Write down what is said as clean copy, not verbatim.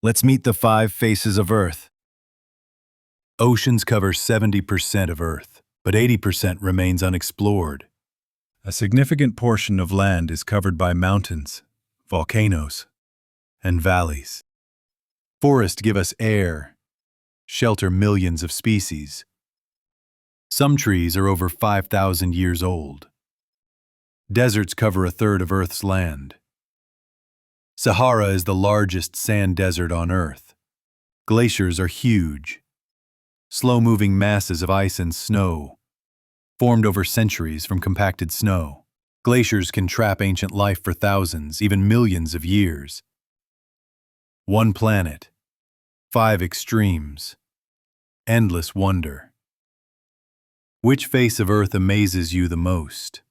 Let's meet the 5 faces of Earth. Oceans cover 70% of Earth, but 80% remains unexplored. A significant portion of land is covered by mountains, volcanoes, and valleys. Forests give us air, shelter millions of species. Some trees are over 5,000 years old. Deserts cover a third of Earth's land. Sahara is the largest sand desert on Earth. Glaciers are huge, slow-moving masses of ice and snow, formed over centuries from compacted snow. Glaciers can trap ancient life for thousands, even millions of years. One planet, 5 extremes, endless wonder. Which face of Earth amazes you the most?